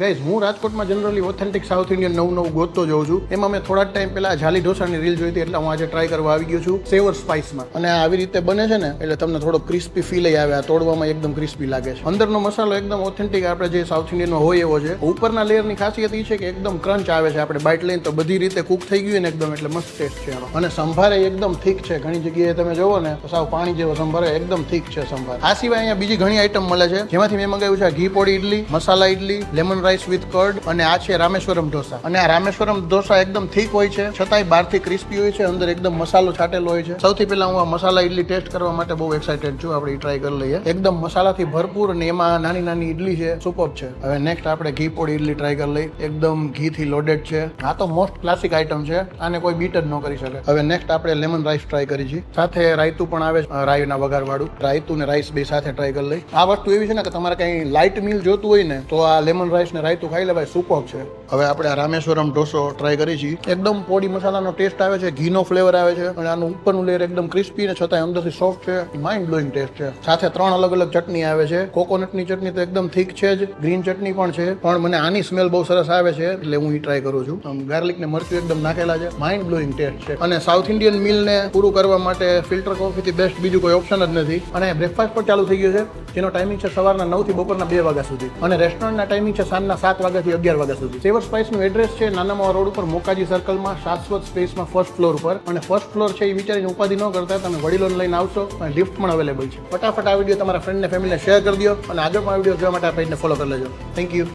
Guys હું રાજકોટમાં generally authentic south Indian નવું ગોતતો જોઉં છું. એમાં મેં થોડા ટાઈમ પહેલા જાલી ઢોસાની રીલ જોઈ હતી, એટલે હું આજે ટ્રાય કરવા આવી ગયો છું સેવર સ્પાઇસમાં. અને આવી રીતે બને છે ને એટલે તમને થોડો ક્રિસ્પી ફીલ આવે. આ તોડવામાં એકદમ ક્રિસ્પી લાગે છે. અંદરનો મસાલો એકદમ ઓથેન્ટિક આપણે જે સાઉથ ઇન્ડિયનમાં હોય એવો છે. ઉપરના લેયરની ખાસિયત એ છે કે એકદમ ક્રંચ આવે છે. આપણે બાઇટ લઈને તો બધી રીતે કુક થઈ ગયું ને એકદમ, એટલે મસ્ત ટેસ્ટ છે એનો. અને સંભારે એકદમ થીક છે. ઘણી જગ્યાએ તમે જોવો ને તો સાવ પાણી જેવો સંભાર, એકદમ થીક છે સંભાર. આ સિવાય અહીંયા બીજી ઘણી આઈટમ મળે છે, જેમાંથી મેં મંગાવ્યું છે ghee podi idli, masala idli, lemon rice with curd, અને આ છે રામેશ્વરમ ઢોસા. અને આ રામેશ્વરમ ઢોસા એકદમ થીક હોય છે, છતાંય બહારથી ક્રિસ્પી હોય છે, અંદર એકદમ મસાલો છાટેલો હોય છે. સૌથી પહેલા હું આ મસાલા ઇડલી ટેસ્ટ કરવા માટે બહુ એક્સાઇટેડ છું. આપણે ટ્રાય કરી લઈએ. એકદમ મસાલાથી ભરપૂર અને એમાં નાની નાની ઇડલી છે, સુપર છે. હવે નેક્સ્ટ આપણે ઘી પોડી ઇડલી ટ્રાય કરી લઈએ. એકદમ ઘીથી લોડેડ છે. આ તો મોસ્ટ ક્લાસિક આઈટમ છે, આને કોઈ બીટ જ ન કરી શકે. હવે નેક્સ્ટ આપણે લેમન રાઈસ ટ્રાય કરી છે. સાથે રાયતું પણ આવે છે, રાઈના વઘાર વાળું. રાયતું ને રાઈસ બે સાથે ટ્રાય કરી લઈએ. આ વસ્તુ એવી છે ને કે તમારે કઈ લાઇટ મીલ જોતું હોય ને તો આ લેમન રાઈસ ને રાયતું ખાઈ લેવાય, સુપર છે. હવે આપણે આ રામેશ્વરમ ઢોસો ટ્રાય કરી છીએ. એકદમ પોડી મસાલાનો ટેસ્ટ આવે છે, ઘીનો ફ્લેવર આવે છે, અને આનું ઉપરનું લેયર એકદમ ક્રિસ્પી ને છતાં અંદરથી સોફ્ટ છે. માઇન્ડ બ્લોઈંગ ટેસ્ટ છે. સાથે 3 અલગ અલગ ચટણી આવે છે. કોકોનટની ચટણી તો એકદમ થીક છે જ, ગ્રીન ચટણી પણ છે, પણ મને આની સ્મેલ બહુ સરસ આવે છે એટલે હું એ ટ્રાય કરું છું. ગાર્લિક ને મરચું એકદમ નાખેલા છે. માઇન્ડ બ્લોઈંગ ટેસ્ટ છે. અને સાઉથ ઇન્ડિયન મીલને પૂરું કરવા માટે ફિલ્ટર કોફીથી બેસ્ટ બીજું કોઈ ઓપ્શન જ નથી. અને બ્રેકફાસ્ટ પણ ચાલુ થઈ ગયો છે, જેનો ટાઈમિંગ છે સવારના 9 થી બપોરના 2 વાગ્યા સુધી. અને રેસ્ટોરન્ટના ટાઈમિંગ છે સાંજના 7 વાગ્યાથી 11 વાગ્યા સુધી. સેવર સ્પાઇસનું એડ્રેસ છે નાનામાં રોડ ઉપર મોકાજી સર્કલમાં, શાશ્વત સ્પેસમાં ફર્સ્ટ ફ્લોર પર. અને ફર્સ્ટ ફ્લોર છે એ વિચારીને ઉપાધિ ન કરતા, તમે વડીલોને લઈને આવશો અને લિફ્ટ પણ અવેલેબલ છે. ફટાફટ આ વિડીયો તમારા ફ્રેન્ડ ને ફેમિલીને શેર કરી દો, અને આગળ પણ વિડીયો જોવા માટે આ પેજને ફોલો કરી લેજો. Thank you.